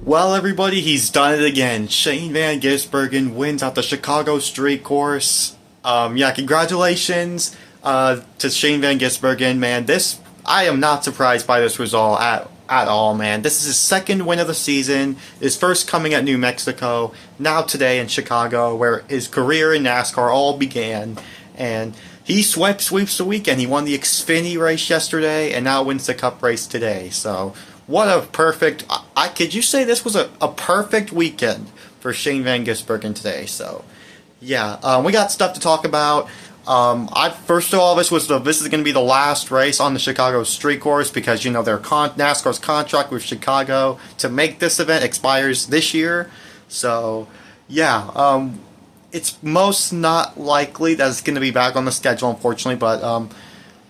Well, everybody, he's done it again. Shane Van Gisbergen wins at the Chicago Street Course. Yeah, congratulations to Shane Van Gisbergen, man. I am not surprised by this result at all, man. This is his second win of the season, his first coming at New Mexico, now today in Chicago, where his career in NASCAR all began. And he sweeps the weekend. He won the Xfinity race yesterday, and now wins the Cup race today. So, what a perfect... could you say this was a perfect weekend for Shane Van Gisbergen today? So, yeah, we got stuff to talk about. First of all, this is going to be the last race on the Chicago Street Course because, you know, NASCAR's contract with Chicago to make this event expires this year. So, yeah, it's most not likely that it's going to be back on the schedule, unfortunately, but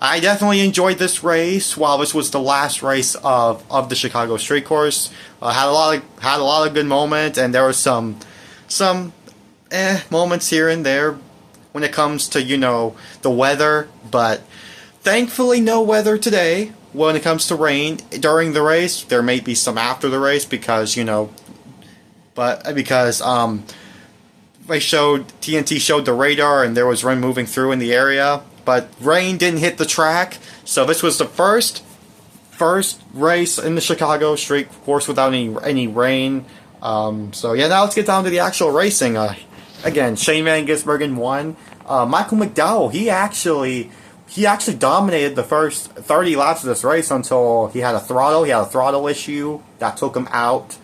I definitely enjoyed this race. While this was the last race of the Chicago Street Course, had a lot of good moments, and there were some moments here and there when it comes to, you know, the weather, but thankfully no weather today. When it comes to rain during the race, there may be some after the race because, you know, TNT showed the radar and there was rain moving through in the area, but rain didn't hit the track. So this was the first race in the Chicago Street Course without any rain. So yeah, now let's get down to the actual racing. Again, Shane Van Gisbergen won. Michael McDowell, he actually dominated the first 30 laps of this race until he had a throttle issue that took him out.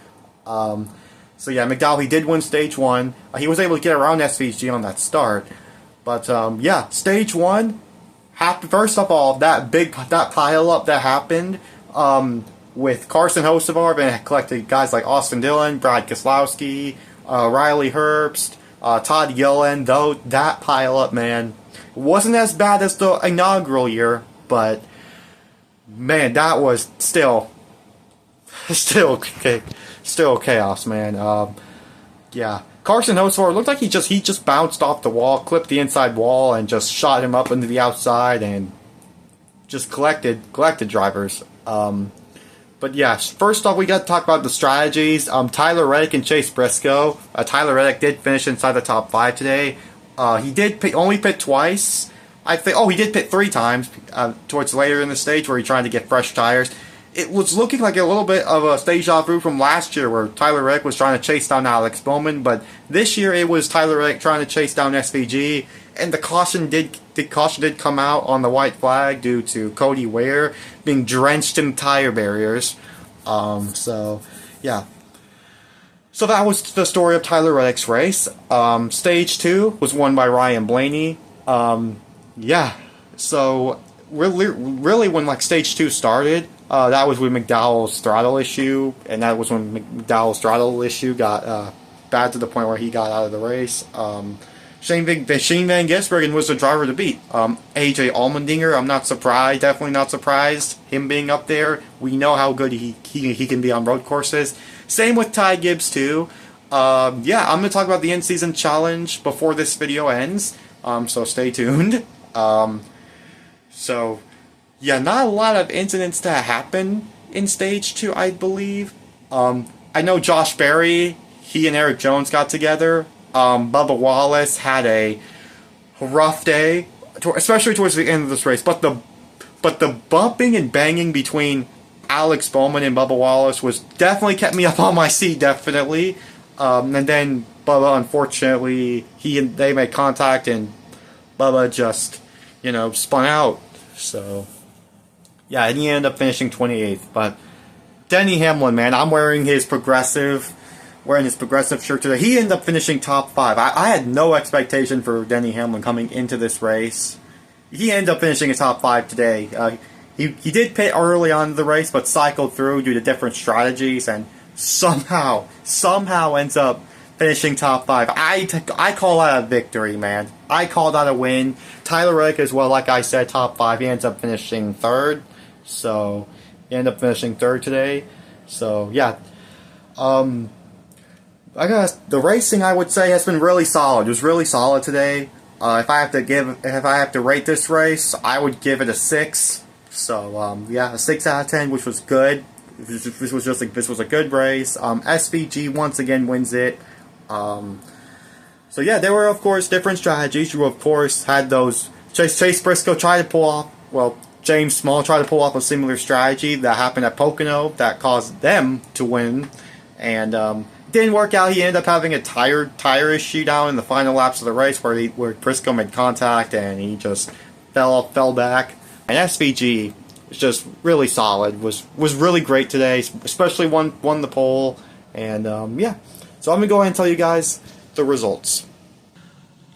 So yeah, McDowell, he did win stage one. He was able to get around SVG on that start. But yeah, stage one, first of all, that pile up that happened with Carson Hocevar and collected guys like Austin Dillon, Brad Keselowski, Riley Herbst, Todd Gillen. Though that pile up, man, wasn't as bad as the inaugural year, but man, that was still chaos, man. Yeah, Carson Hocevar looked like he just bounced off the wall, clipped the inside wall, and just shot him up into the outside, and just collected drivers. But yeah, first off, we got to talk about the strategies. Tyler Reddick and Chase Briscoe. Tyler Reddick did finish inside the top 5 today. He did only pit twice. I think. Oh, he did pit 3 times towards later in the stage where he tried to get fresh tires. It was looking like a little bit of a deja vu from last year where Tyler Reddick was trying to chase down Alex Bowman, but this year it was Tyler Reddick trying to chase down SVG, and the caution did come out on the white flag due to Cody Ware being drenched in tire barriers. So yeah. So that was the story of Tyler Reddick's race. Stage 2 was won by Ryan Blaney. Yeah. So really when like stage 2 started, that was with McDowell's throttle issue, and that was when McDowell's throttle issue got bad to the point where he got out of the race. Shane Van Gisbergen was the driver to beat. AJ Allmendinger, I'm not surprised, definitely not surprised, him being up there. We know how good he can be on road courses. Same with Ty Gibbs too. Yeah, I'm going to talk about the in-season challenge before this video ends, so stay tuned. So, yeah, not a lot of incidents that happen in stage 2, I believe. I know Josh Berry, he and Eric Jones got together. Bubba Wallace had a rough day, especially towards the end of this race. But the bumping and banging between Alex Bowman and Bubba Wallace was definitely kept me up on my seat, definitely. And then Bubba, unfortunately, they made contact, and Bubba just, you know, spun out. So yeah, and he ended up finishing 28th. But Denny Hamlin, man, I'm wearing his progressive shirt today. He ended up finishing top 5. I had no expectation for Denny Hamlin coming into this race. He ended up finishing a top 5 today. He did pit early on in the race, but cycled through due to different strategies, and somehow ends up finishing top 5. I call that a victory, man. I call that a win. Tyler Reddick as well, like I said, top 5. He ends up finishing 3rd. So he ended up finishing 3rd today. So yeah. The racing, I would say, has been really solid. It was really solid today. If I have to rate this race, I would give it a 6. So yeah, a 6 out of 10, which was good. This was a good race. SVG once again wins it. So yeah, there were of course different strategies. You of course had those Chase Briscoe try to pull off. Well, James Small tried to pull off a similar strategy that happened at Pocono that caused them to win, and didn't work out. He ended up having a tire issue down in the final laps of the race where Briscoe made contact and he just fell back. And SVG was just really solid. Was really great today, especially won the pole. And yeah, so I'm gonna go ahead and tell you guys the results.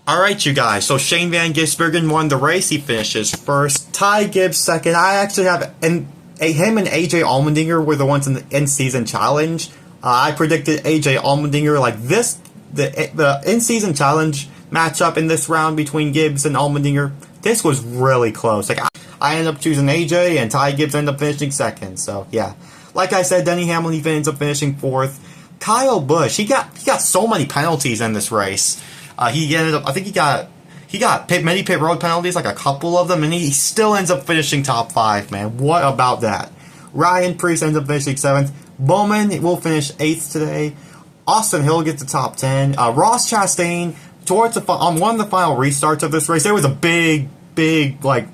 Alright, you guys, so Shane Van Gisbergen won the race. He finishes first. Ty Gibbs second. I actually have him and AJ Allmendinger were the ones in the in-season challenge. I predicted AJ Allmendinger like this. The in-season challenge matchup in this round between Gibbs and Allmendinger, this was really close. Like I ended up choosing AJ, and Ty Gibbs ended up finishing second. So yeah, like I said, Denny Hamlin he ends up finishing fourth. Kyle Busch, he got so many penalties in this race. He ended up, I think he got many pit road penalties, like a couple of them, and he still ends up finishing top 5, man. What about that? Ryan Preece ends up finishing 7th. Bowman will finish 8th today. Austin Hill gets the top 10. Ross Chastain, on one of the final restarts of this race, there was a big, like,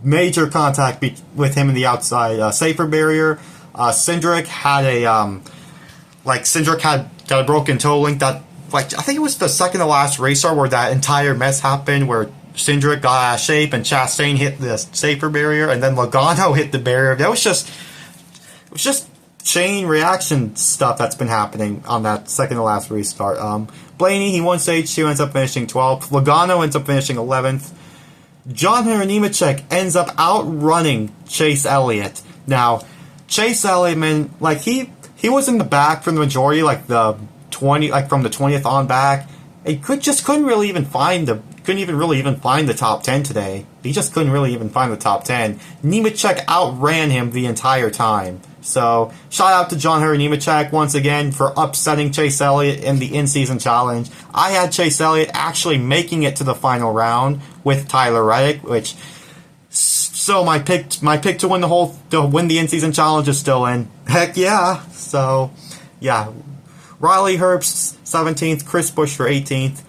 major contact with him in the outside safer barrier. Cindric had got a broken toe link that, like, I think it was the second to last restart where that entire mess happened, where Cindric got out of shape and Chastain hit the safer barrier, and then Logano hit the barrier. It was just chain reaction stuff that's been happening on that second to last restart. Blaney, he won stage 2, ends up finishing 12th. Logano ends up finishing 11th. John Hunter Nemechek ends up outrunning Chase Elliott. Now, Chase Elliott, man, like he was in the back for the majority, like the 20, like from the 20th on back. He couldn't really even find the top 10 today. He just couldn't really even find the top 10. Nemechek outran him the entire time. So shout out to John Hunter Nemechek once again for upsetting Chase Elliott in the in-season challenge. I had Chase Elliott actually making it to the final round with Tyler Reddick, which so my pick to win the in-season challenge is still in. Heck yeah. So yeah. Riley Herbst 17th, Chris Busch for 18th,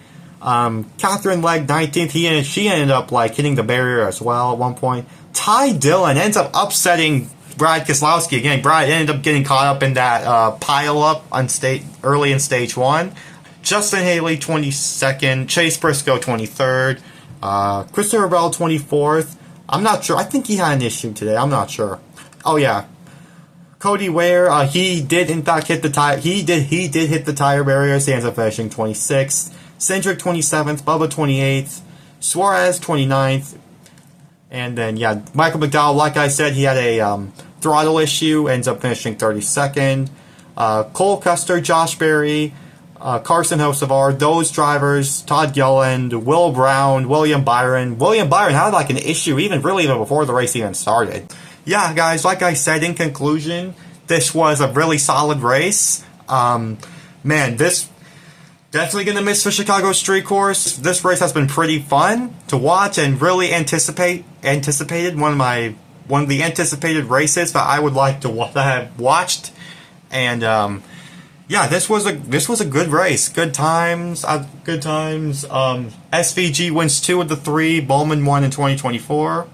Catherine Legg 19th. She ended up like hitting the barrier as well at one point. Ty Dillon ends up upsetting Brad Keselowski again. Brad ended up getting caught up in that pile up on early in stage 1. Justin Haley 22nd, Chase Briscoe 23rd, Christopher Bell 24th. I'm not sure. I think he had an issue today. I'm not sure. Oh yeah. Cody Ware, he did in fact hit the tire. He did hit the tire barriers. He ends up finishing 26th. Cindric 27th. Bubba 28th. Suarez 29th. And then yeah, Michael McDowell, like I said, he had a throttle issue. Ends up finishing 32nd. Cole Custer, Josh Berry, Carson Hocevar, those drivers, Todd Gilliland, Will Brown, William Byron. William Byron had like an issue even before the race even started. Yeah, guys, like I said, in conclusion, this was a really solid race. Man, this definitely going to miss the Chicago Street Course. This race has been pretty fun to watch and really anticipated. One of the anticipated races that I would like to have watched. And yeah, this was a good race. Good times. SVG wins 2 of the 3. Bowman won in 2024.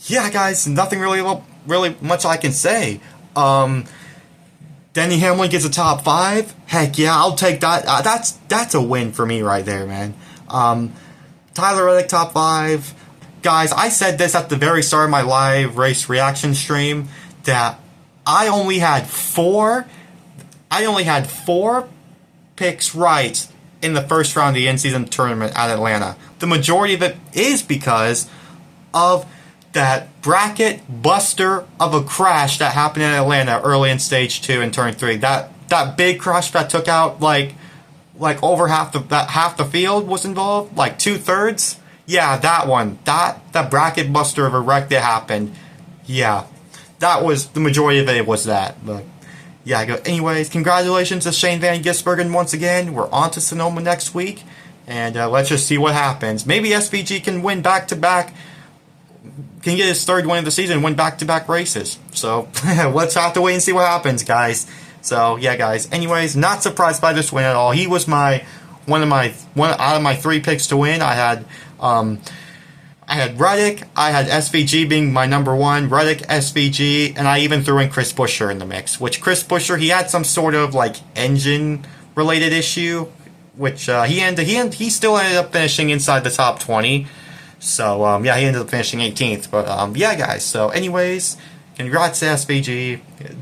Yeah, guys, nothing really much I can say. Denny Hamlin gets a top 5. Heck yeah, I'll take that. That's a win for me right there, man. Tyler Reddick top 5. Guys, I said this at the very start of my live race reaction stream that I only had 4 picks right in the first round of the in-season tournament at Atlanta. The majority of it is because of that bracket buster of a crash that happened in Atlanta early in stage 2 and turn 3. That big crash that took out like over half the field was involved, like 2/3. Yeah, that one. That bracket buster of a wreck that happened. Yeah, that was the majority of it was that. But yeah, anyways, congratulations to Shane Van Gisbergen once again. We're on to Sonoma next week, and let's just see what happens. Maybe SVG can win back-to-back can get his third win of the season, win back-to-back races. So let's have to wait and see what happens, guys. So yeah, guys. Anyways, not surprised by this win at all. He was one out of my 3 picks to win. I had Reddick, I had SVG being my number 1, Reddick, SVG, and I even threw in Chris Buescher in the mix. Which Chris Buescher, he had some sort of like engine related issue, which he still ended up finishing inside the top 20. So yeah, he ended up finishing 18th. But yeah, guys. So anyways, congrats to SVG.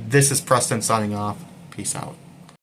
This is Preston signing off. Peace out.